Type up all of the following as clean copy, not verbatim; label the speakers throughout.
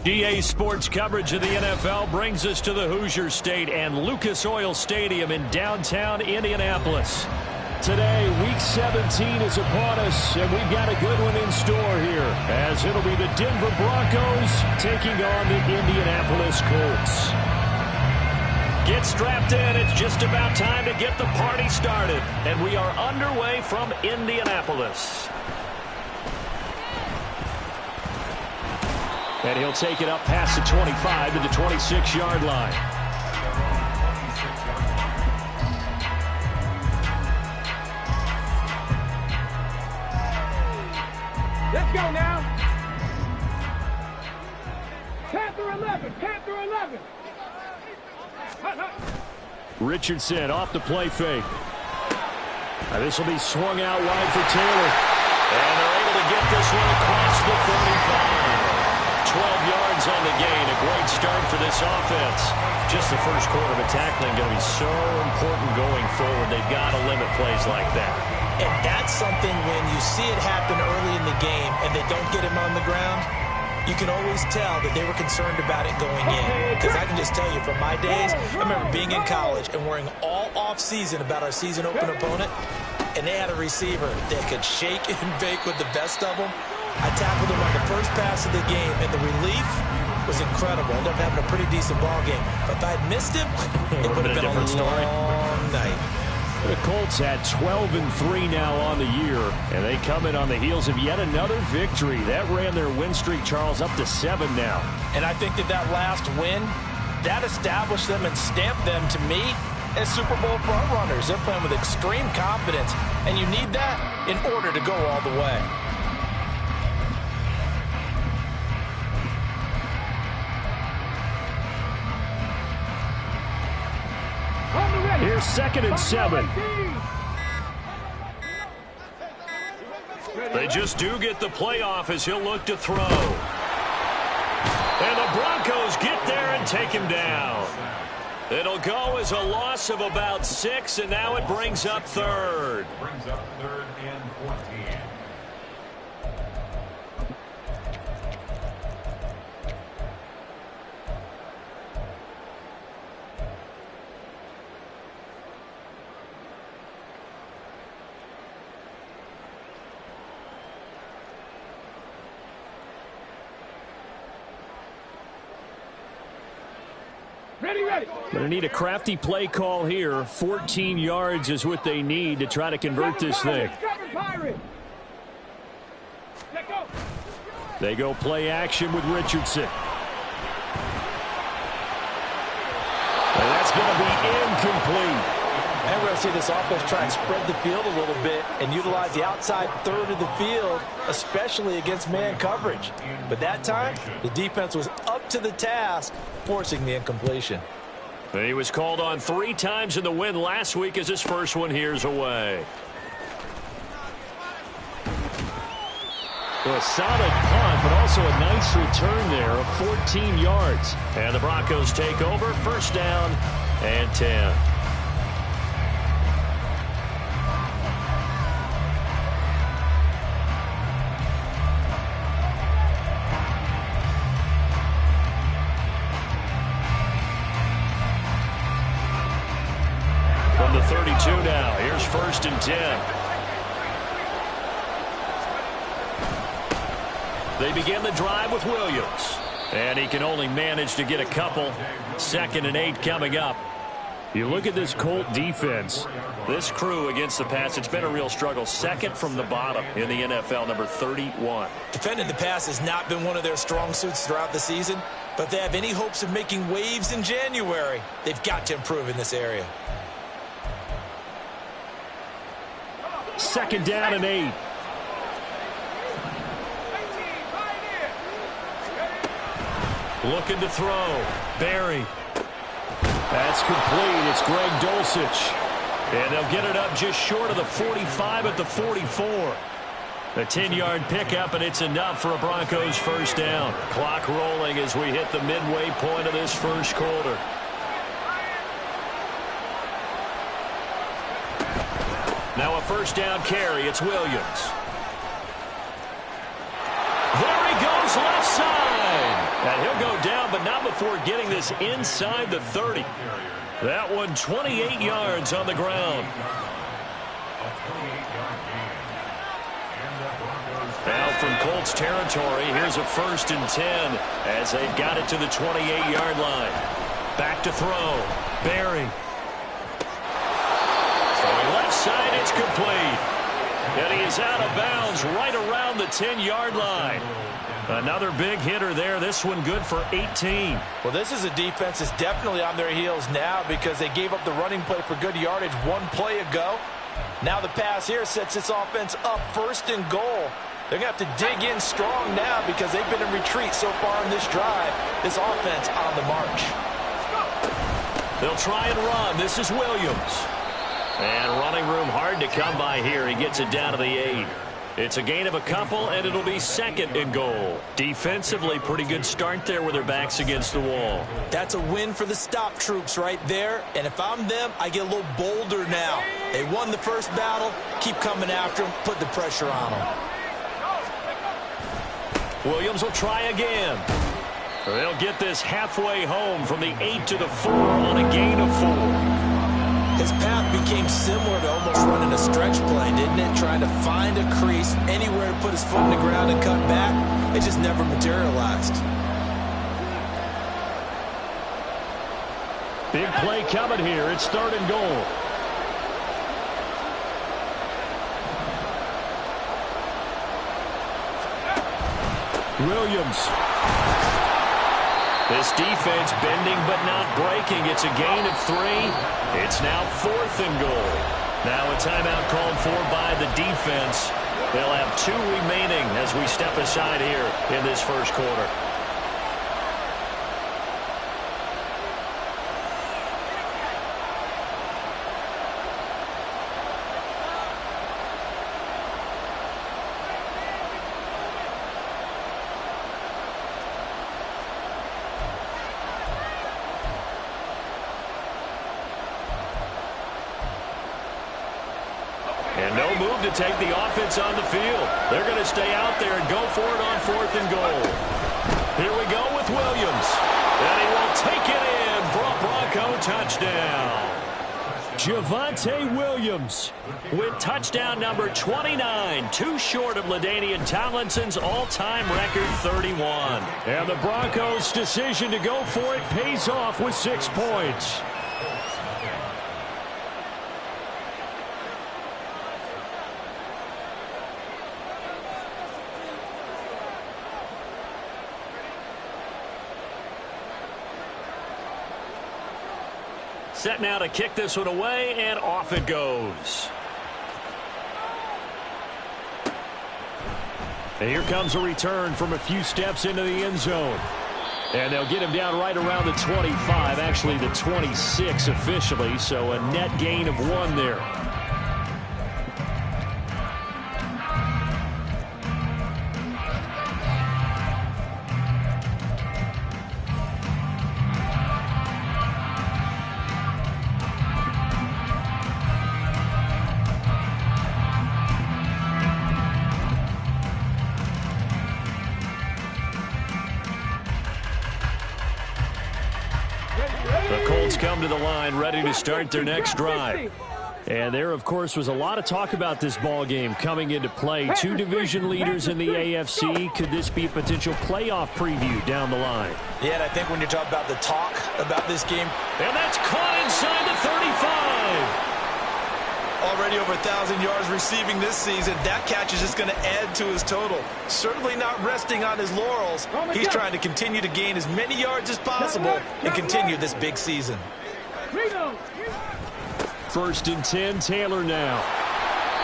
Speaker 1: GA Sports coverage of the NFL brings us to the Hoosier State and Lucas Oil Stadium in downtown Indianapolis. Today, Week 17 is upon us, and we've got a good one in store here, as it'll be the Denver Broncos taking on the Indianapolis Colts. Get strapped in. It's just about time to get the party started, and we are underway from Indianapolis. And he'll take it up past the 25 to the 26-yard line.
Speaker 2: Let's go now. Panther 11. Panther 11.
Speaker 1: Richardson off the play fake. This will be swung out wide for Taylor. And they're able to get this one across the 45. 12 yards on the gain. A great start for this offense. Just the first quarter of tackling going to be so important going forward. They've got to limit plays like that.
Speaker 3: And that's something when you see it happen early in the game and they don't get him on the ground, you can always tell that they were concerned about it going in. Because I can just tell you from my days, I remember being in college and worrying all off-season about our season open opponent, and they had a receiver that could shake and bake with the best of them. I tackled him on the first pass of the game, and the relief was incredible. Ended up having a pretty decent ball game. But if I had missed him, it would have been a long night.
Speaker 1: The Colts had 12-3 now on the year, and they come in on the heels of yet another victory. That ran their win streak, Charles, up to 7 now.
Speaker 3: And I think that last win, that established them and stamped them, to me, as Super Bowl frontrunners. They're playing with extreme confidence, and you need that in order to go all the way.
Speaker 1: Here's 2nd and 7. They just do get the playoff as he'll look to throw. And the Broncos get there and take him down. It'll go as a loss of about 6, and now it brings up 3rd.
Speaker 4: Brings up 3rd and 14.
Speaker 1: Going to need a crafty play call here. 14 yards is what they need to try to convert this thing. They go play action with Richardson. And that's going to be incomplete.
Speaker 3: And we're going to see this offense try and spread the field a little bit and utilize the outside third of the field, especially against man coverage. But that time, the defense was up to the task, forcing the incompletion.
Speaker 1: He was called on 3 times in the win last week as his first one here's away. A solid punt, but also a nice return there of 14 yards. And the Broncos take over, 1st down and 10. From the 32 now, here's 1st and 10. They begin the drive with Williams. And he can only manage to get a couple. 2nd and 8 coming up. You look at this Colt defense. This crew against the pass, it's been a real struggle. 2nd from the bottom in the NFL, number 31.
Speaker 3: Defending the pass has not been one of their strong suits throughout the season. But if they have any hopes of making waves in January, they've got to improve in this area.
Speaker 1: 2nd down and 8. Looking to throw. Barry. That's complete. It's Greg Dulcich. And they'll get it up just short of the 45 at the 44. A 10-yard pickup, and it's enough for a Broncos 1st down. Clock rolling as we hit the midway point of this first quarter. Now a 1st down carry. It's Williams. There he goes left side. And he'll go down, but not before getting this inside the 30. That one 28 yards on the ground. Now from Colts territory, here's a 1st and 10 as they've got it to the 28-yard line. Back to throw. Berry. From left side, it's complete. And he is out of bounds right around the 10-yard line. Another big hitter there. This one good for 18.
Speaker 3: Well, this is a defense that's definitely on their heels now because they gave up the running play for good yardage one play ago. Now the pass here sets this offense up 1st and goal. They're going to have to dig in strong now because they've been in retreat so far in this drive. This offense on the march.
Speaker 1: They'll try and run. This is Williams. And running room hard to come by here. He gets it down to the 8. It's a gain of a couple, and it'll be 2nd and goal. Defensively, pretty good start there with their backs against the wall.
Speaker 3: That's a win for the stop troops right there. And if I'm them, I get a little bolder now. They won the first battle. Keep coming after them. Put the pressure on them.
Speaker 1: Williams will try again. They'll get this halfway home from the 8 to the 4 on a gain of 4.
Speaker 3: His path became similar to almost running a stretch play, didn't it? Trying to find a crease, anywhere to put his foot in the ground and cut back. It just never materialized.
Speaker 1: Big play coming here. It's 3rd and goal. Williams. This defense bending but not breaking. It's a gain of 3. It's now 4th and goal. Now a timeout called for by the defense. They'll have 2 remaining as we step aside here in this first quarter. And no move to take the offense on the field. They're going to stay out there and go for it on 4th and goal. Here we go with Williams. And he will take it in for a Bronco touchdown. Javonte Williams with touchdown number 29, 2 short of LaDainian Tomlinson's all-time record 31. And the Broncos' decision to go for it pays off with 6 points. Set now to kick this one away, and off it goes. And here comes a return from a few steps into the end zone. And they'll get him down right around the 25, actually the 26 officially, so a net gain of 1 there. Come to the line, ready to start their next drive. And there, of course, was a lot of talk about this ball game coming into play. 2 division leaders in the AFC. Could this be a potential playoff preview down the line?
Speaker 3: Yeah, and I think when you're talking about the talk about this game.
Speaker 1: And that's caught inside the 35.
Speaker 3: Already over 1,000 yards receiving this season. That catch is just going to add to his total. Certainly not resting on his laurels. He's trying to continue to gain as many yards as possible and continue this big season.
Speaker 1: 1st and 10, Taylor now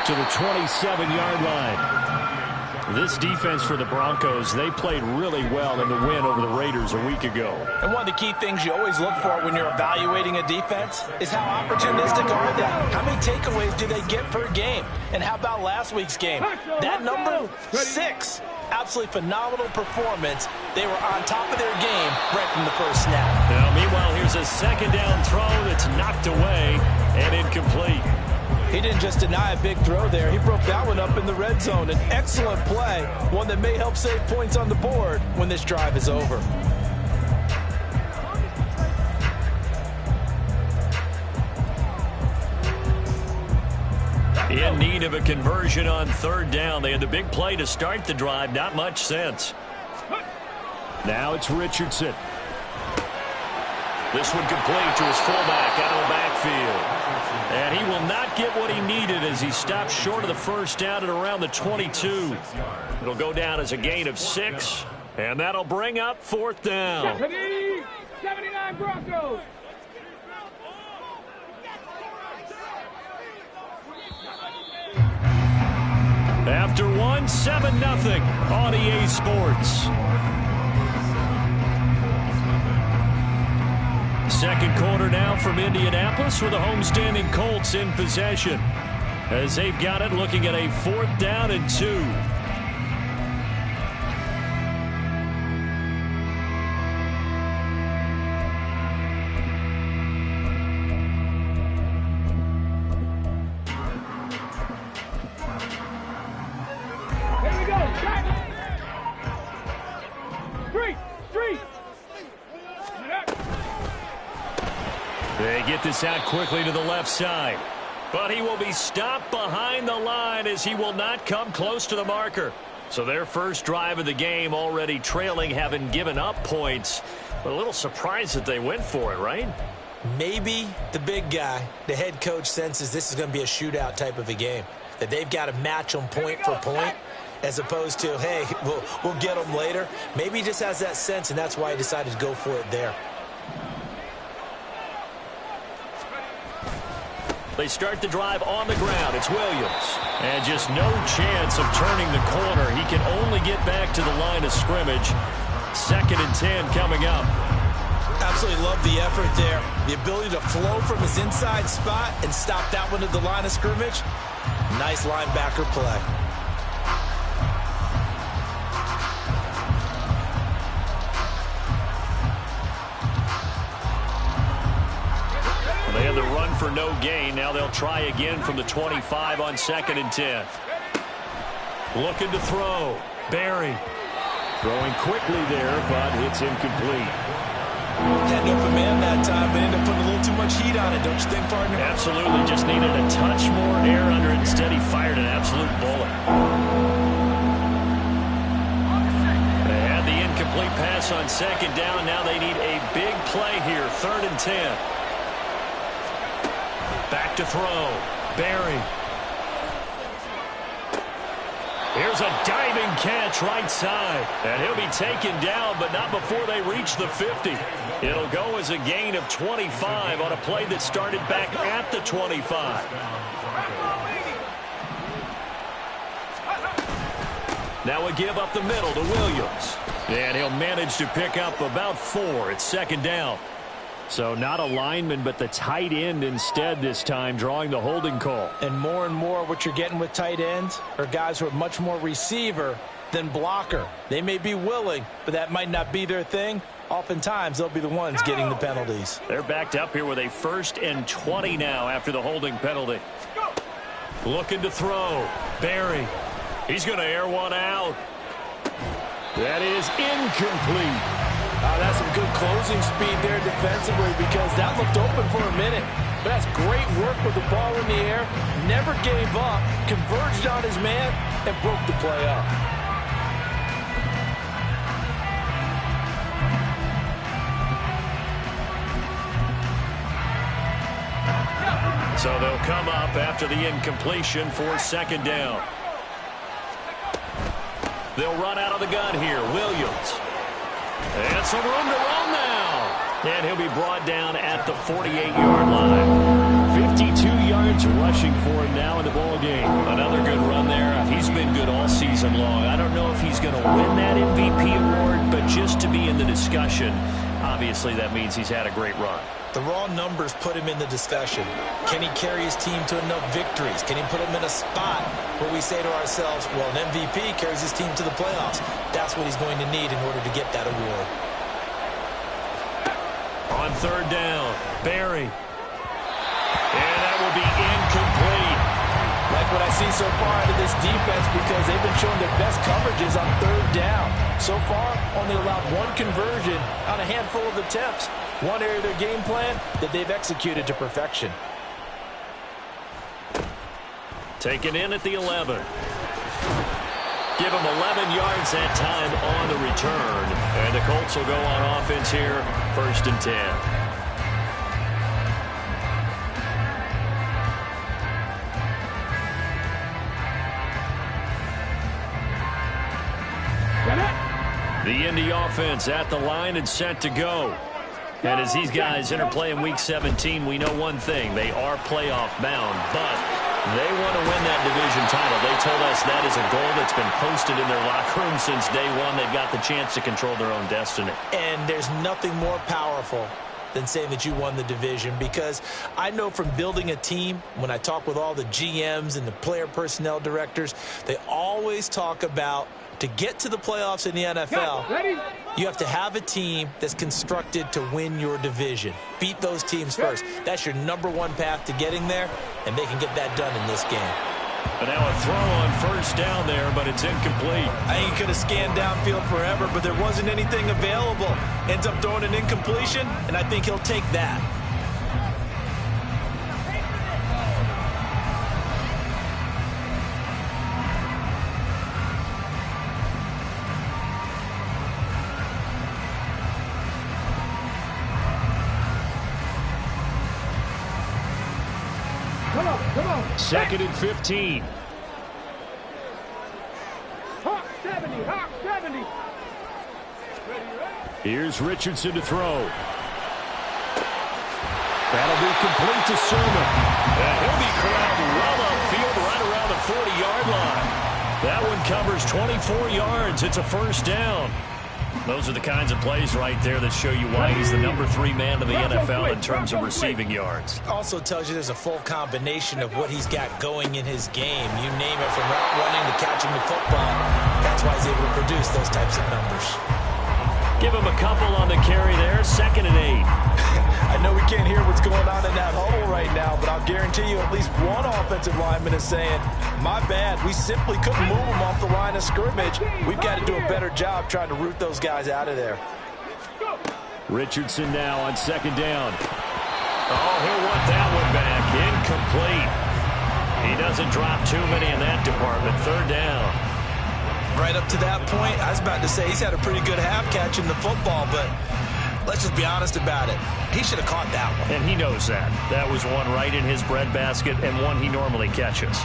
Speaker 1: to the 27-yard line. This defense for the Broncos, they played really well in the win over the Raiders a week ago.
Speaker 3: And one of the key things you always look for when you're evaluating a defense is how opportunistic are they? How many takeaways do they get per game? And how about last week's game? That number, 6. Absolutely phenomenal performance. They were on top of their game right from the first snap.
Speaker 1: Now, meanwhile, here's a 2nd down throw that's knocked away and incomplete.
Speaker 3: He didn't just deny a big throw there. He broke that one up in the red zone. An excellent play, one that may help save points on the board when this drive is over.
Speaker 1: In need of a conversion on third down. They had the big play to start the drive. Not much sense. Now it's Richardson. This one complete to his fullback out of the backfield. And he will not get what he needed as he stopped short of the first down at around the 22. It'll go down as a gain of 6. And that'll bring up fourth down.
Speaker 2: 79 Broncos.
Speaker 1: After one, 7-0 on EA Sports. Second quarter now from Indianapolis with the homestanding Colts in possession. As they've got it, looking at a 4th down and 2.
Speaker 2: Here we go. Street.
Speaker 1: They get this out quickly to the left side. But he will be stopped behind the line as he will not come close to the marker. So their first drive of the game already trailing, having given up points. But a little surprised that they went for it, right?
Speaker 3: Maybe the big guy, the head coach, senses this is going to be a shootout type of a game. That they've got to match them point for point as opposed to, hey, we'll get them later. Maybe he just has that sense, and that's why he decided to go for it there.
Speaker 1: They start the drive on the ground. It's Williams. And just no chance of turning the corner. He can only get back to the line of scrimmage. 2nd and 10 coming up.
Speaker 3: Absolutely love the effort there. The ability to flow from his inside spot and stop that one at the line of scrimmage. Nice linebacker play.
Speaker 1: They had the run for no gain. Now they'll try again from the 25 on 2nd and 10. Looking to throw. Barry. Throwing quickly there, but it's incomplete.
Speaker 3: Had no command that time, but ended up putting a little too much heat on it, don't you think, partner?
Speaker 1: Absolutely. Just needed a touch more air under it. Instead, he fired an absolute bullet. They had the incomplete pass on 2nd down. Now they need a big play here. 3rd and 10. Back to throw. Barry. Here's a diving catch right side. And he'll be taken down, but not before they reach the 50. It'll go as a gain of 25 on a play that started back at the 25. Now a give up the middle to Williams. And he'll manage to pick up about 4. It's 2nd down. So not a lineman, but the tight end instead this time, drawing the holding call.
Speaker 3: And more what you're getting with tight ends are guys who are much more receiver than blocker. They may be willing, but that might not be their thing. Oftentimes, they'll be the ones getting the penalties.
Speaker 1: They're backed up here with a 1st and 20 now after the holding penalty. Looking to throw. Barry. He's going to air one out. That is incomplete.
Speaker 3: That's some good closing speed there defensively because that looked open for a minute. But that's great work with the ball in the air. Never gave up, converged on his man, and broke the play up.
Speaker 1: So they'll come up after the incompletion for 2nd down. They'll run out of the gun here. Williams. And some room to run now. And he'll be brought down at the 48-yard line. 52 yards rushing for him now in the ball game. Another good run there. He's been good all season long. I don't know if he's going to win that MVP award, but just to be in the discussion, obviously that means he's had a great run.
Speaker 3: The raw numbers put him in the discussion. Can he carry his team to enough victories? Can he put them in a spot where we say to ourselves, well, an MVP carries his team to the playoffs. That's what he's going to need in order to get that award.
Speaker 1: On 3rd down, Barry. And that will be incomplete.
Speaker 3: what I've seen so far out of this defense because they've been showing their best coverages on third down. So far, only allowed one conversion on a handful of attempts. One area of their game plan that they've executed to perfection.
Speaker 1: Taken in at the 11. Give them 11 yards that time on the return. And the Colts will go on offense here, 1st and 10. The Indy offense at the line and set to go. And as these guys interplay in Week 17, we know one thing. They are playoff bound, but they want to win that division title. They told us that is a goal that's been posted in their locker room since day one. They've got the chance to control their own destiny.
Speaker 3: And there's nothing more powerful than saying that you won the division, because I know from building a team, when I talk with all the GMs and the player personnel directors, they always talk about to get to the playoffs in the NFL, you have to have a team that's constructed to win your division. Beat those teams first. That's your #1 path to getting there, and they can get that done in this game.
Speaker 1: But now a throw on 1st down there, but it's incomplete.
Speaker 3: I think he could have scanned downfield forever, but there wasn't anything available. Ends up throwing an incompletion, and I think he'll take that.
Speaker 2: Come on.
Speaker 1: 2nd and 15.
Speaker 2: Hawk 70.
Speaker 1: Here's Richardson to throw. That'll be complete to Sermon. And he'll be corralled well upfield right around the 40-yard line. That one covers 24 yards. It's a 1st down. Those are the kinds of plays right there that show you why he's the #3 man in the NFL in terms of receiving yards.
Speaker 3: Also tells you there's a full combination of what he's got going in his game. You name it, from route running to catching the football. That's why he's able to produce those types of numbers.
Speaker 1: Give him a couple on the carry there. 2nd and 8.
Speaker 3: I know we can't hear what's going on in that huddle right now, but I'll guarantee you at least one offensive lineman is saying, my bad, we simply couldn't move them off the line of scrimmage. We've got to do a better job trying to root those guys out of there.
Speaker 1: Richardson now on 2nd down. Oh, he'll want that one back. Incomplete. He doesn't drop too many in that department. 3rd down.
Speaker 3: Right up to that point, I was about to say he's had a pretty good half catching the football, but let's just be honest about it. He should have caught that one.
Speaker 1: And he knows that. That was one right in his breadbasket and one he normally catches.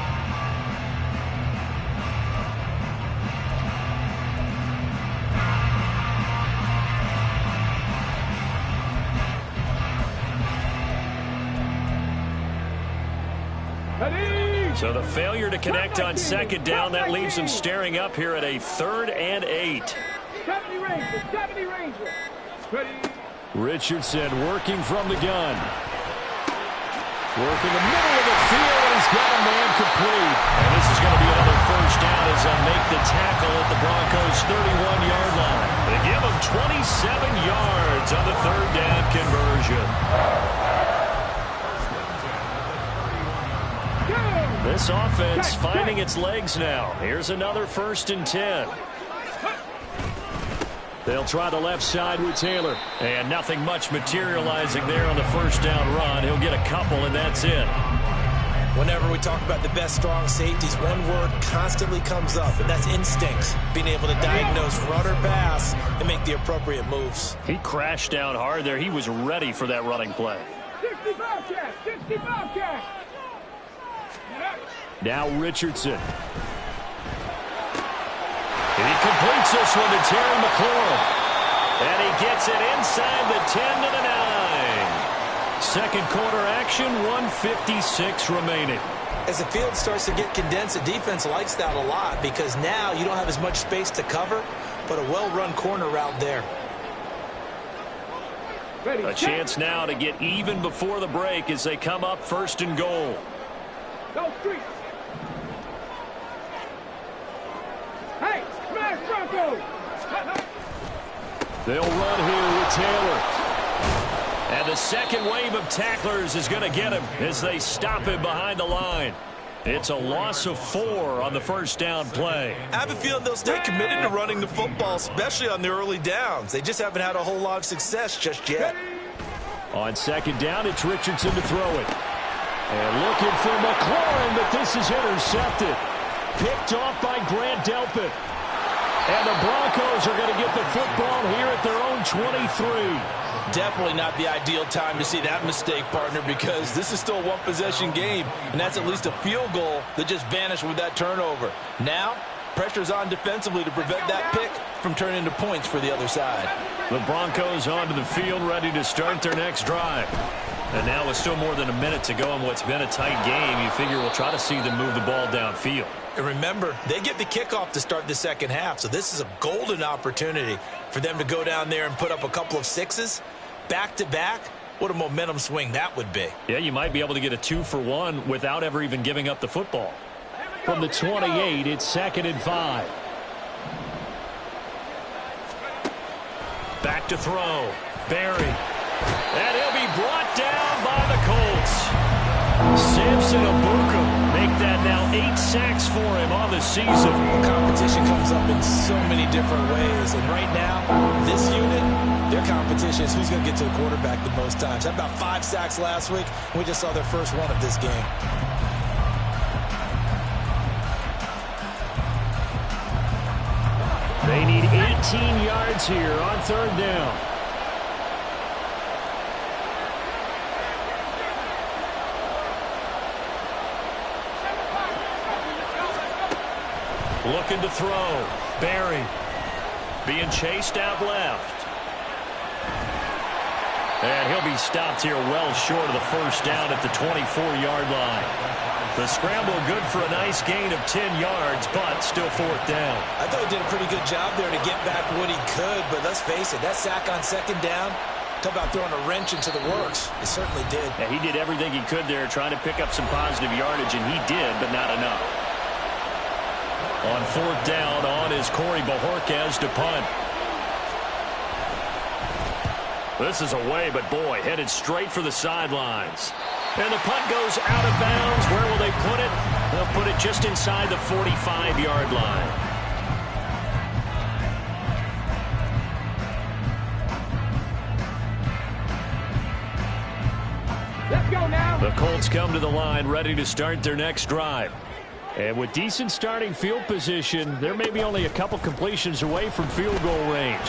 Speaker 1: So the failure to connect on 2nd down, that leaves him staring up here at a 3rd and 8.
Speaker 2: 70 Ranger.
Speaker 1: Richardson working from the gun. Working the middle of the field, and he's got a man complete. And this is going to be another 1st down as they'll make the tackle at the Broncos' 31-yard line. They give him 27 yards on the 3rd down conversion. This offense finding its legs now. Here's another 1st and 10. They'll try the left side with Taylor. And nothing much materializing there on the 1st down run. He'll get a couple, and that's it.
Speaker 3: Whenever we talk about the best strong safeties, one word constantly comes up, and that's instincts. Being able to diagnose run or pass and make the appropriate moves.
Speaker 1: He crashed down hard there. He was ready for that running play.
Speaker 2: 60 Bobcat.
Speaker 1: Now Richardson. And he completes this one to Terry McLaurin. And he gets it inside the 10 to the 9. 2nd quarter action, 1:56 remaining.
Speaker 3: As the field starts to get condensed, the defense likes that a lot because now you don't have as much space to cover, but a well-run corner route there.
Speaker 1: A chance now to get even before the break as they come up 1st and goal.
Speaker 2: Go street. Hey, smash Broncos.
Speaker 1: They'll run here with Taylor. And the second wave of tacklers is going to get him as they stop him behind the line. It's a loss of 4 on the first down play.
Speaker 3: I have a feeling they'll stay committed to running the football, especially on the early downs. They just haven't had a whole lot of success just yet.
Speaker 1: On second down, it's Richardson to throw it. And looking for McLaurin, but this is intercepted. Picked off by Grant Delpit. And the Broncos are going to get the football here at their own 23.
Speaker 3: Definitely not the ideal time to see that mistake, partner, because this is still a one-possession game, and that's at least a field goal that just vanished with that turnover. Now, pressure's on defensively to prevent that pick from turning into points for the other side.
Speaker 1: The Broncos onto the field, ready to start their next drive. And now with still more than a minute to go in what's been a tight game, you figure we'll try to see them move the ball downfield.
Speaker 3: And remember, they get the kickoff to start the second half, so this is a golden opportunity for them to go down there and put up a couple of sixes back-to-back. What a momentum swing that would be.
Speaker 1: Yeah, you might be able to get a 2-for-1 without ever even giving up the football. From the 28, it's 2nd and 5. Back to throw. Barry. And he'll be brought down by the Colts. Samson Abuka make that now 8 sacks for him on the season.
Speaker 3: Competition comes up in so many different ways, and right now, this unit, their competition is who's going to get to the quarterback the most times. Had about 5 sacks last week. We just saw their first one of this game.
Speaker 1: They need 18 yards here on 3rd down. Looking to throw. Barry being chased out left. And he'll be stopped here well short of the first down at the 24-yard line. The scramble good for a nice gain of 10 yards, but still 4th down.
Speaker 3: I thought he did a pretty good job there to get back what he could, but let's face it, that sack on 2nd down, talk about throwing a wrench into the works. It certainly did.
Speaker 1: Yeah, he did everything he could there trying to pick up some positive yardage, and he did, but not enough. On 4th down, on is Corey Bojorquez to punt. This is away, but boy, headed straight for the sidelines. And the punt goes out of bounds. Where will they put it? They'll put it just inside the 45-yard line.
Speaker 2: Let's go now.
Speaker 1: The Colts come to the line, ready to start their next drive. And with decent starting field position, they're maybe only a couple completions away from field goal range.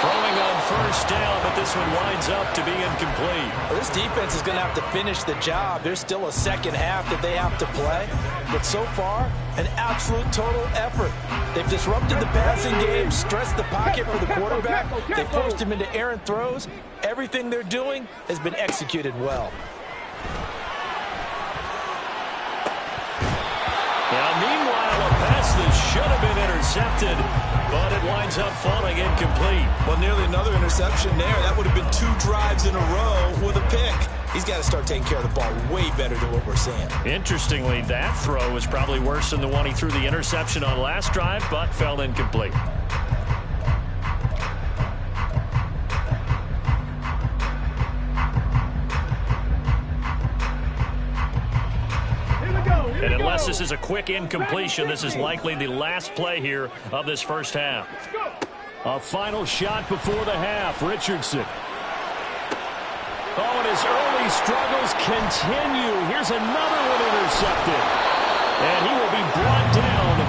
Speaker 1: Throwing on 1st down, but this one winds up to be incomplete.
Speaker 3: Well, this defense is going to have to finish the job. There's still a second half that they have to play. But so far, an absolute total effort. They've disrupted the passing game, stressed the pocket for the quarterback. They forced him into errant throws. Everything they're doing has been executed well.
Speaker 1: Now, meanwhile, a pass that should have been intercepted, but it winds up falling incomplete.
Speaker 3: Well, nearly another interception there. That would have been 2 drives in a row with a pick. He's got to start taking care of the ball way better than what we're seeing.
Speaker 1: Interestingly, that throw was probably worse than the one he threw the interception on last drive, but fell incomplete. And unless this is a quick incompletion, this is likely the last play here of this first half. A final shot before the half. Richardson. Oh, and his early struggles continue. Here's another one intercepted. And he will be brought down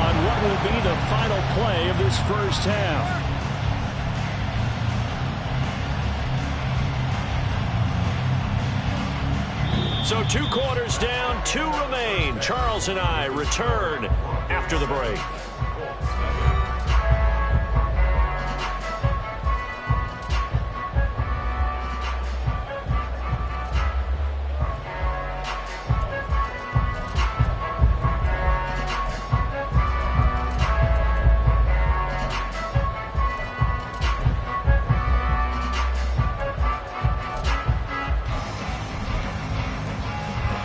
Speaker 1: on what will be the final play of this first half. So 2 quarters down, 2 remain. Charles and I return after the break.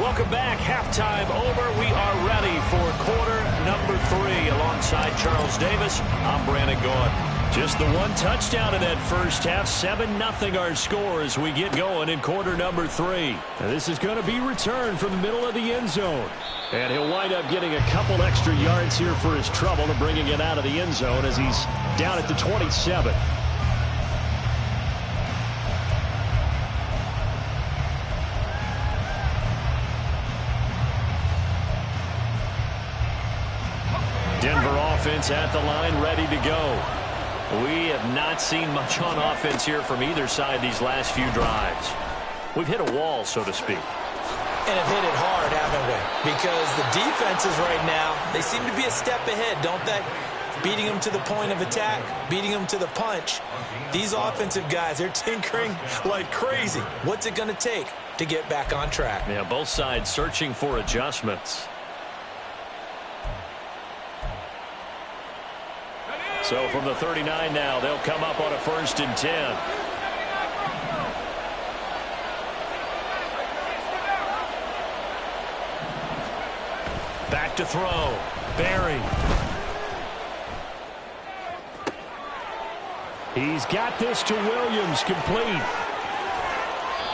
Speaker 1: Welcome back. Halftime over. We are ready for quarter number 3. Alongside Charles Davis, I'm Brandon Gaud. Just the one touchdown in that first half. 7-0 our score as we get going in quarter number 3. And this is going to be returned from the middle of the end zone. And he'll wind up getting a couple extra yards here for his trouble and bringing it out of the end zone as he's down at the 27. Denver offense at the line, ready to go. We have not seen much on offense here from either side these last few drives. We've hit a wall, so to speak.
Speaker 3: And have hit it hard, haven't we? Because the defenses right now, they seem to be a step ahead, don't they? Beating them to the point of attack, beating them to the punch. These offensive guys, they're tinkering like crazy. What's it going to take to get back on track?
Speaker 1: Yeah, both sides searching for adjustments. So from the 39 now, they'll come up on a 1st and 10. Back to throw. Barry. He's got this to Williams, complete.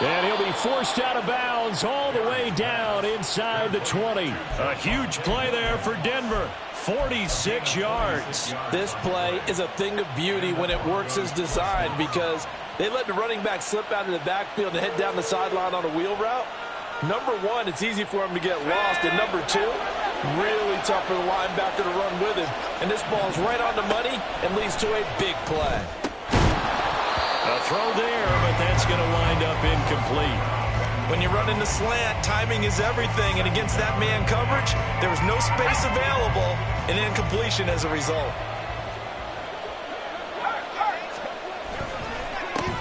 Speaker 1: And he'll be forced out of bounds all the way down inside the 20. A huge play there for Denver. 46 yards.
Speaker 5: This play is a thing of beauty when it works as designed because they let the running back slip out of the backfield and head down the sideline on a wheel route. Number one, it's easy for him to get lost. And number two, really tough for the linebacker to run with him. And this ball's right on the money and leads to a big play.
Speaker 1: A throw there, but that's going to wind up incomplete.
Speaker 3: When you run in the slant, timing is everything. And against that man coverage, there was no space available, and incompletion as a result.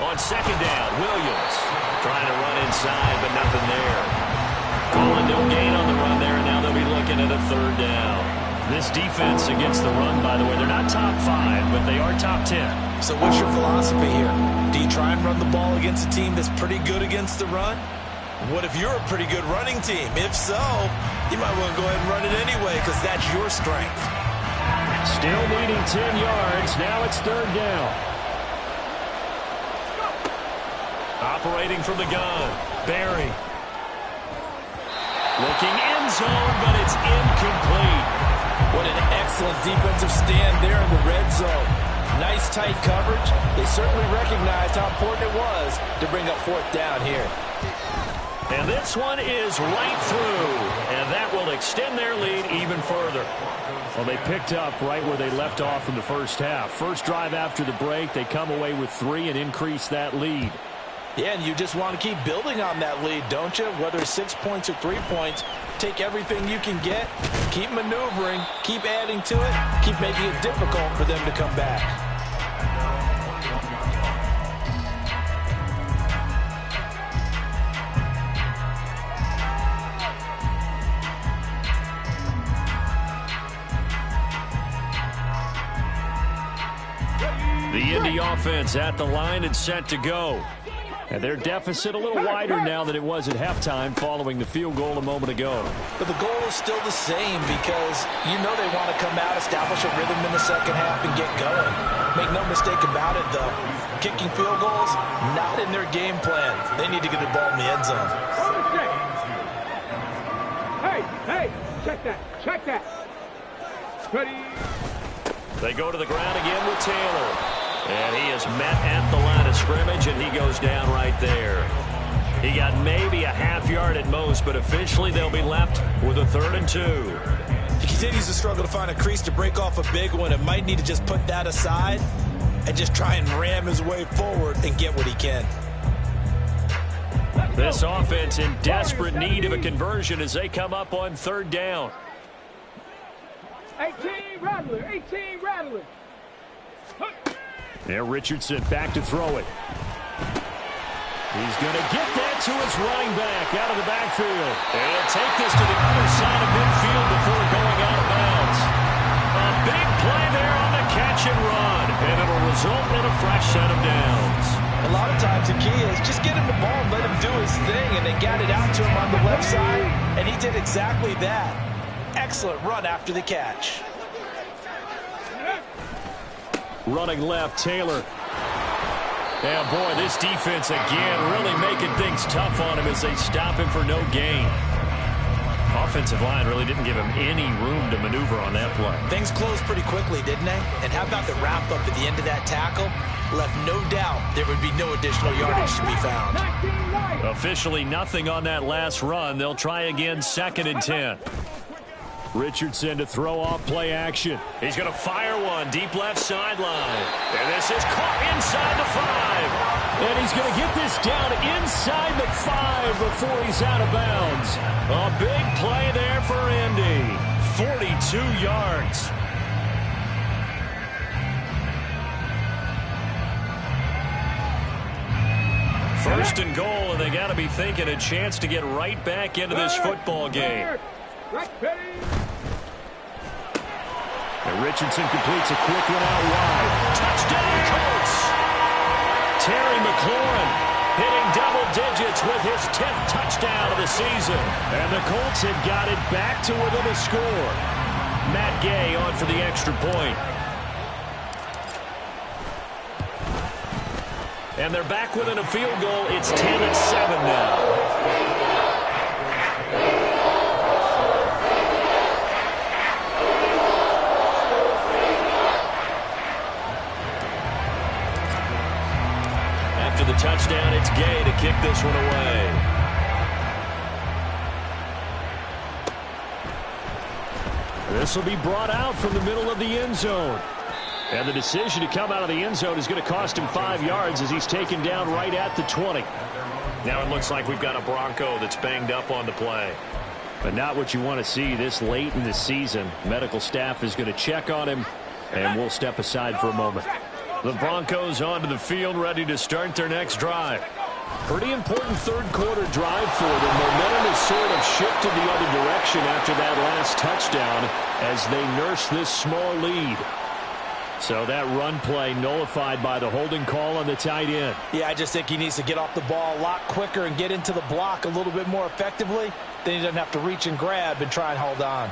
Speaker 1: On 2nd down, Williams trying to run inside, but nothing there. Calling no gain on the run there, and now they'll be looking at a 3rd down. This defense against the run, by the way, they're not top 5, but they are top 10.
Speaker 3: So what's your philosophy here? Do you try and run the ball against a team that's pretty good against the run? What if you're a pretty good running team? If so, you might want to go ahead and run it anyway because that's your strength.
Speaker 1: Still needing 10 yards. Now it's 3rd down. Operating from the gun. Barry. Looking end zone, but it's incomplete.
Speaker 5: What an excellent defensive stand there in the red zone. Nice tight coverage. They certainly recognized how important it was to bring up 4th down here.
Speaker 1: And this one is right through, and that will extend their lead even further. Well, they picked up right where they left off in the first half. First drive after the break, they come away with 3 and increase that lead.
Speaker 5: Yeah, and you just want to keep building on that lead, don't you? Whether it's 6 points or 3 points, take everything you can get, keep maneuvering, keep adding to it, keep making it difficult for them to come back.
Speaker 1: The Indy offense at the line and set to go. And their deficit a little wider now than it was at halftime following the field goal a moment ago.
Speaker 3: But the goal is still the same because you know they want to come out, establish a rhythm in the second half, and get going. Make no mistake about it, though. Kicking field goals, not in their game plan. They need to get the ball in the end zone.
Speaker 2: Hey, check that, check that. Ready.
Speaker 1: They go to the ground again with Taylor. And he is met at the line of scrimmage, and he goes down right there. He got maybe a half yard at most, but officially they'll be left with a 3rd and 2.
Speaker 3: He continues to struggle to find a crease to break off a big one and might need to just put that aside and just try and ram his way forward and get what he can.
Speaker 1: This offense in desperate need of a conversion as they come up on 3rd down.
Speaker 2: 18 Rattler, 18 Rattler.
Speaker 1: There, Richardson back to throw it. He's going to get that to his running back out of the backfield. And he'll take this to the other side of midfield before going out of bounds. A big play there on the catch and run. And it'll result in a fresh set of downs.
Speaker 5: A lot of times the key is just get him the ball and let him do his thing. And they got it out to him on the left side. And he did exactly that. Excellent run after the catch.
Speaker 1: Running left, Taylor. And boy, this defense again really making things tough on him as they stop him for no gain. Offensive line really didn't give him any room to maneuver on that play.
Speaker 3: Things closed pretty quickly, didn't they? And how about the wrap-up at the end of that tackle? Left no doubt there would be no additional yardage to be found.
Speaker 1: Officially nothing on that last run. They'll try again, 2nd and 10. Richardson to throw off play action. He's going to fire one deep left sideline. And this is caught inside the 5. And he's going to get this down inside the 5 before he's out of bounds. A big play there for Indy. 42 yards. First and goal, and they got to be thinking a chance to get right back into this football game. And Richardson completes a quick one out wide. Touchdown, Colts! Terry McLaurin hitting double digits with his 10th touchdown of the season. And the Colts had got it back to within a score. Matt Gay on for the extra point. And they're back within a field goal. It's 10-7 now. After the touchdown, it's Gay to kick this one away. This will be brought out from the middle of the end zone. And the decision to come out of the end zone is going to cost him 5 yards as he's taken down right at the 20. Now it looks like we've got a Bronco that's banged up on the play. But not what you want to see this late in the season. Medical staff is going to check on him, and we'll step aside for a moment. The Broncos onto the field, ready to start their next drive. Pretty important third-quarter drive for them. Momentum has sort of shifted the other direction after that last touchdown as they nurse this small lead. So that run play nullified by the holding call on the tight end.
Speaker 3: Yeah, I just think he needs to get off the ball a lot quicker and get into the block a little bit more effectively. Then he doesn't have to reach and grab and try and hold on.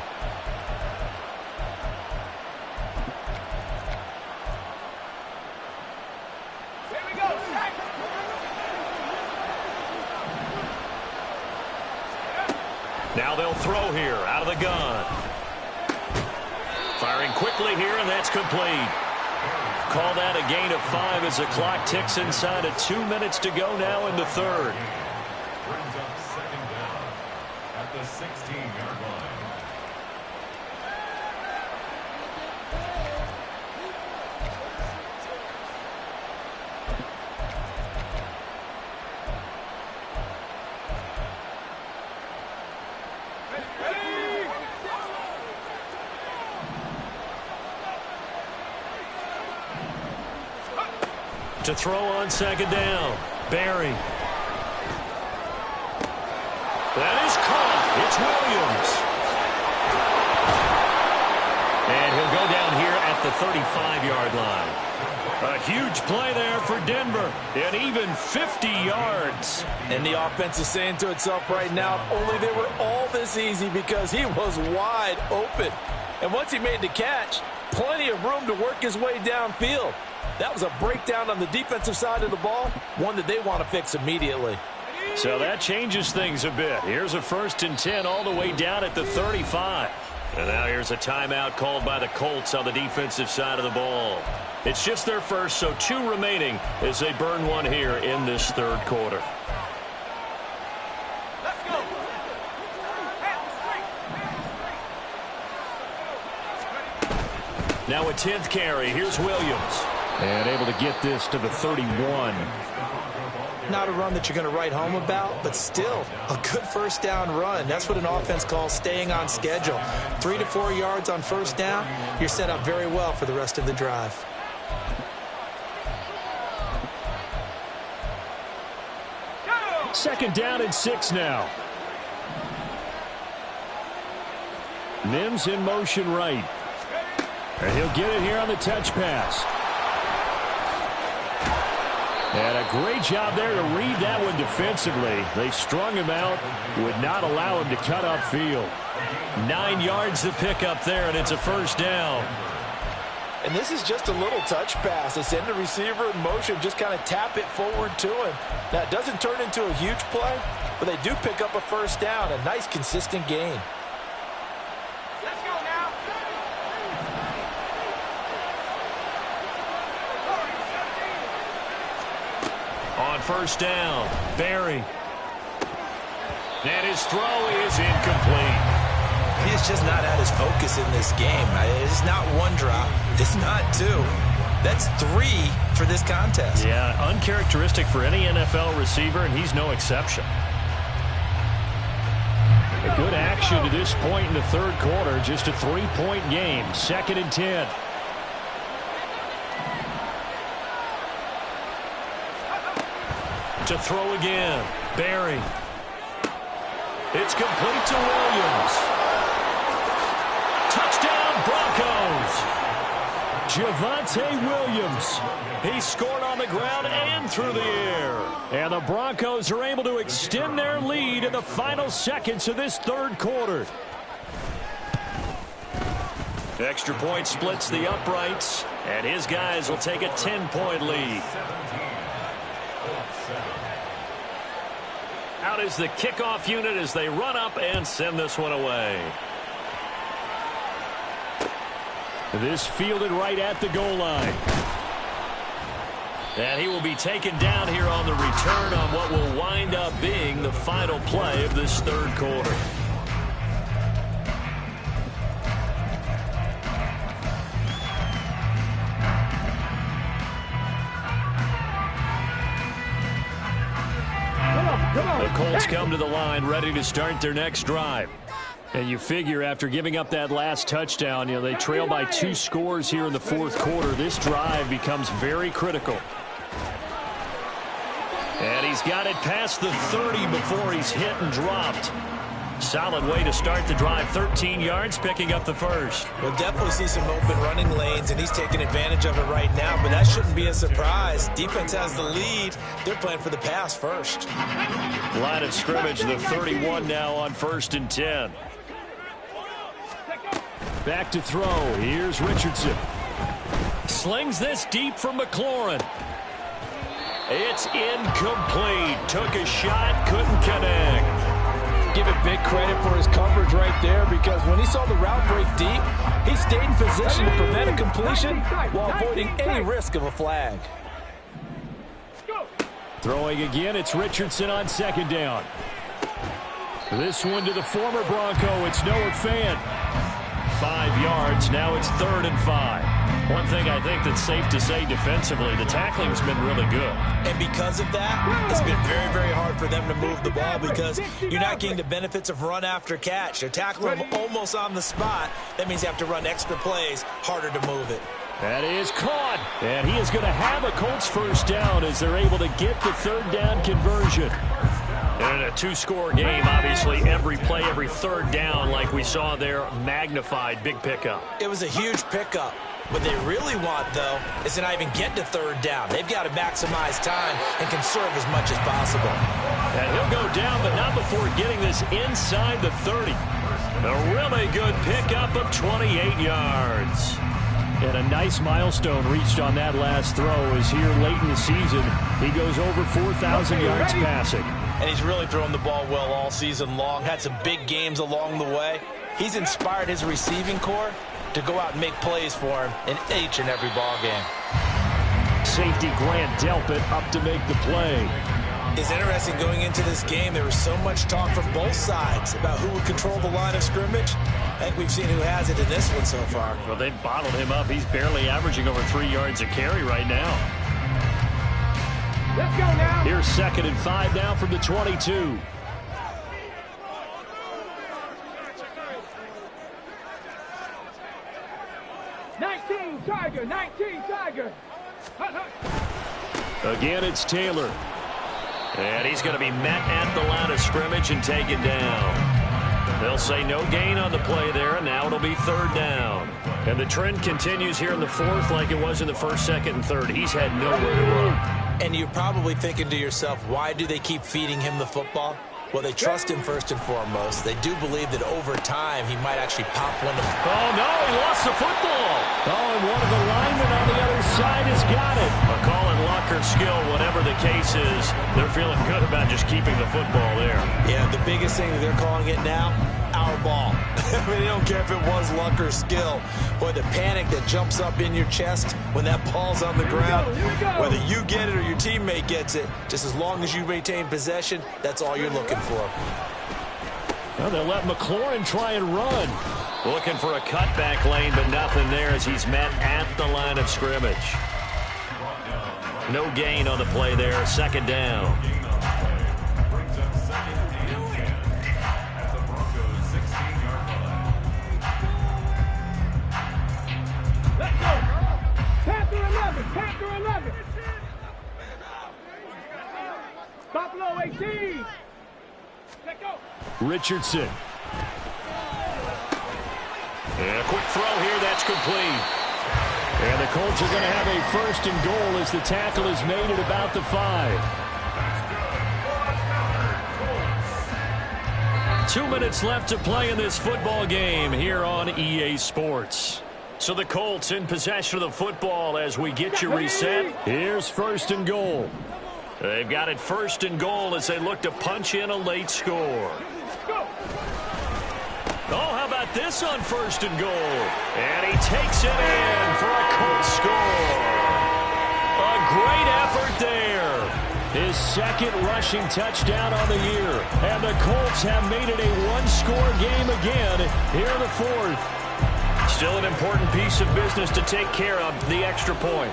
Speaker 2: Here we go.
Speaker 1: Now they'll throw here out of the gun. Firing quickly here, and that's complete. Call that a gain of 5 as the clock ticks inside of 2 minutes to go now in the third.
Speaker 4: Brings up 2nd down at the 16-yard line.
Speaker 1: To throw on 2nd down, Barry. That is caught. It's Williams. And he'll go down here at the 35-yard line. A huge play there for Denver. And even 50 yards.
Speaker 5: And the offense is saying to itself right now, only they were all this easy because he was wide open. And once he made the catch, plenty of room to work his way downfield. That was a breakdown on the defensive side of the ball, one that they want to fix immediately.
Speaker 1: So that changes things a bit. Here's a 1st and 10 all the way down at the 35. And now here's a timeout called by the Colts on the defensive side of the ball. It's just their first, so 2 remaining as they burn one here in this third quarter.
Speaker 2: Let's go.
Speaker 1: Now a 10th carry. Here's Williams. And able to get this to the 31.
Speaker 3: Not a run that you're going to write home about, but still a good first down run. That's what an offense calls staying on schedule. 3 to 4 yards on first down, you're set up very well for the rest of the drive.
Speaker 1: Second down and 6 now. Mims in motion right. And he'll get it here on the touch pass. And a great job there to read that one defensively. They strung him out, would not allow him to cut upfield. 9 yards to pick up there, and it's a first down.
Speaker 5: And this is just a little touch pass. They send the receiver in motion, just kind of tap it forward to him. That doesn't turn into a huge play, but they do pick up a first down. A nice, consistent gain.
Speaker 2: Let's go now.
Speaker 1: On first down, Barry. And his throw is incomplete.
Speaker 3: He's just not at his focus in this game. It's not one drop. It's not two. That's 3 for this contest.
Speaker 1: Yeah, uncharacteristic for any NFL receiver, and he's no exception. A good action to this point in the third quarter. Just a 3-point game. 2nd and 10. To throw again. Barry. It's complete to Williams. Touchdown, Broncos. Javonte Williams. He scored on the ground and through the air. And the Broncos are able to extend their lead in the final seconds of this third quarter. Extra point splits the uprights, and his guys will take a 10-point lead. Out is the kickoff unit as they run up and send this one away. This fielded right at the goal line. And he will be taken down here on the return on what will wind up being the final play of this third quarter. The Colts come to the line ready to start their next drive. And you figure after giving up that last touchdown, they trail by 2 scores here in the fourth quarter. This drive becomes very critical. And he's got it past the 30 before he's hit and dropped. Solid way to start the drive. 13 yards, picking up the first.
Speaker 3: We'll definitely see some open running lanes, and he's taking advantage of it right now, but that shouldn't be a surprise. Defense has the lead. They're playing for the pass first.
Speaker 1: Line of scrimmage, the 31 now on 1st and 10. Back to throw. Here's Richardson. Slings this deep from McLaurin. It's incomplete. Took a shot, couldn't connect.
Speaker 5: Give it big credit for his coverage right there, because when he saw the route break deep, he stayed in position to prevent a completion while avoiding any risk of a flag.
Speaker 1: Throwing again, it's Richardson on 2nd down. This one to the former Bronco. It's Noah Fant. 5 yards. Now it's 3rd and 5. One thing I think that's safe to say defensively, the tackling's been really good.
Speaker 3: And because of that, it's been very, very hard for them to move the ball, because you're not getting the benefits of run after catch. They're tackling them almost on the spot. That means you have to run extra plays, harder to move it.
Speaker 1: That is caught. And he is going to have a Colts first down as they're able to get the 3rd down conversion. And in a 2-score game, obviously, every play, every 3rd down, like we saw there, magnified. Big pickup.
Speaker 3: It was a huge pickup. What they really want, though, is to not even get to 3rd down. They've got to maximize time and conserve as much as possible.
Speaker 1: And he'll go down, but not before getting this inside the 30. A really good pickup of 28 yards. And a nice milestone reached on that last throw as here late in the season, he goes over 4,000 yards passing.
Speaker 3: And he's really thrown the ball well all season long. Had some big games along the way. He's inspired his receiving corps to go out and make plays for him in each and every ball game.
Speaker 1: Safety Grant Delpit up to make the play.
Speaker 3: It's interesting going into this game. There was so much talk from both sides about who would control the line of scrimmage. I think we've seen who has it in this one so far.
Speaker 1: Well, they bottled him up. He's barely averaging over 3 yards a carry right now.
Speaker 2: Let's go now.
Speaker 1: Here's 2nd and 5 now from the 22.
Speaker 2: Tiger, 19 Tiger.
Speaker 1: Again, it's Taylor. And he's going to be met at the line of scrimmage and taken down. They'll say no gain on the play there, and now it'll be 3rd down. And the trend continues here in the 4th like it was in the 1st, 2nd, and 3rd. He's had nowhere to run.
Speaker 3: And you're probably thinking to yourself, why do they keep feeding him the football? Well, they trust him first and foremost. They do believe that over time he might actually pop one of them.
Speaker 1: Oh, no, he lost the football. Oh, and one of the linemen on the other side has got it. A call in luck or skill, whatever the case is, they're feeling good about just keeping the football there.
Speaker 3: Yeah, the biggest thing that they're calling it now, our ball. I mean, they don't care if it was luck or skill. Boy, the panic that jumps up in your chest when that ball's on the ground, whether you get it or your teammate gets it, just as long as you maintain possession, that's all you're looking for.
Speaker 1: Well, they'll let McLaurin try and run. Looking for a cutback lane, but nothing there as he's met at the line of scrimmage. No gain on the play there, second down.
Speaker 2: Panther 11. Buffalo 18. Let go.
Speaker 1: Richardson. And a quick throw here, that's complete. And the Colts are going to have a first and goal as the tackle is made at about the 5. 2 minutes left to play in this football game here on EA Sports. So the Colts in possession of the football as we get you reset. Here's first and goal. They've got it first and goal as they look to punch in a late score. Oh, how about this on first and goal? And he takes it in for a Colts score. A great effort there. His second rushing touchdown on the year. And the Colts have made it a one-score game again here in the fourth. Still an important piece of business to take care of, the extra point.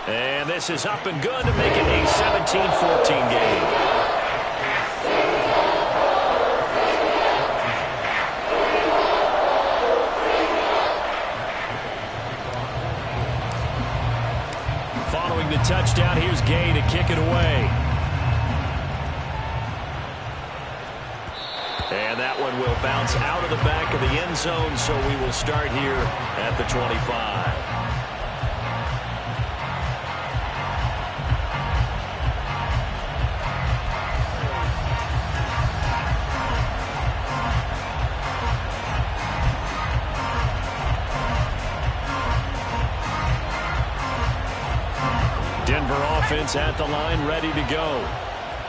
Speaker 1: And this is up and good to make it a 17-14 game. Following the touchdown, here's Gay to kick it away. And that one will bounce out of the back of the end zone, so we will start here at the 25. Denver offense at the line, ready to go.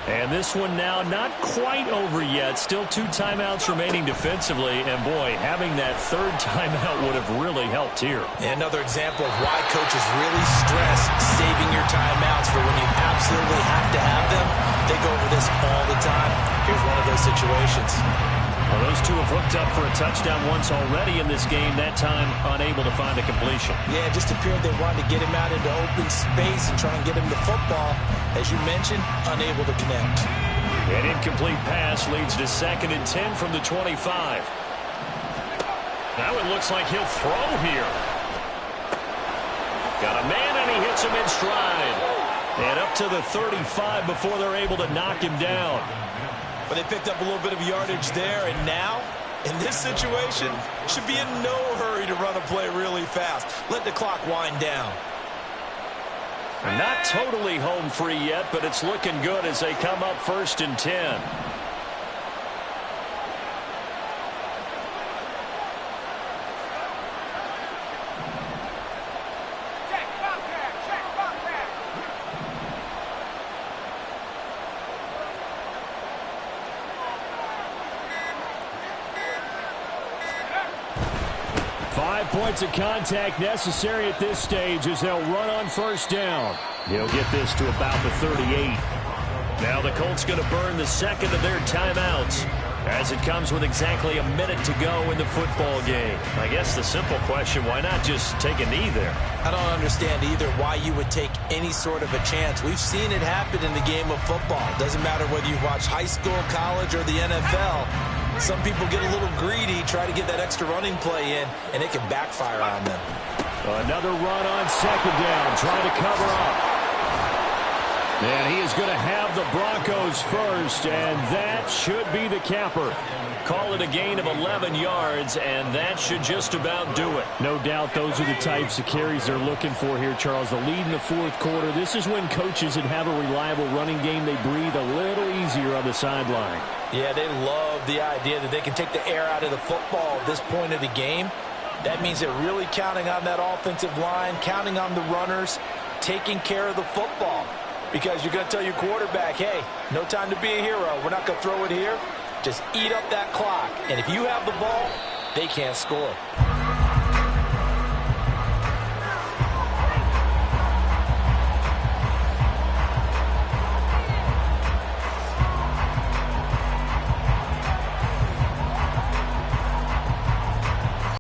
Speaker 1: And this one now not quite over yet. Still 2 timeouts remaining defensively. And, boy, having that third timeout would have really helped here.
Speaker 3: And another example of why coaches really stress saving your timeouts for when you absolutely have to have them. They go over this all the time. Here's one of those situations.
Speaker 1: Well, those two have hooked up for a touchdown once already in this game, that time unable to find a completion.
Speaker 3: Yeah, it just appeared they wanted to get him out into open space and try and get him the football. As you mentioned, unable to connect.
Speaker 1: An incomplete pass leads to 2nd and 10 from the 25. Now it looks like he'll throw here. Got a man and he hits him in stride. And up to the 35 before they're able to knock him down.
Speaker 3: But they picked up a little bit of yardage there, and now, in this situation, should be in no hurry to run a play really fast. Let the clock wind down.
Speaker 1: Not totally home free yet, but it's looking good as they come up 1st and 10. Points of contact necessary at this stage as they'll run on 1st down. He'll get this to about the 38. Now the Colts going to burn the 2nd of their timeouts as it comes with exactly a minute to go in the football game. I guess the simple question, why not just take a knee there?
Speaker 3: I don't understand either why you would take any sort of a chance. We've seen it happen in the game of football. Doesn't matter whether you watch high school, college, or the NFL. Some people get a little greedy, try to get that extra running play in, and it can backfire on them.
Speaker 1: Another run on 2nd down, trying to cover up. And he is going to have the Broncos first, and that should be the capper. Call it a gain of 11 yards, and that should just about do it. No doubt those are the types of carries they're looking for here, Charles. The lead in the fourth quarter. This is when coaches that have a reliable running game, they breathe a little easier on the sideline.
Speaker 3: Yeah, they love the idea that they can take the air out of the football at this point of the game. That means they're really counting on that offensive line, counting on the runners, taking care of the football. Because you're going to tell your quarterback, hey, no time to be a hero. We're not going to throw it here. Just eat up that clock. And if you have the ball, they can't score.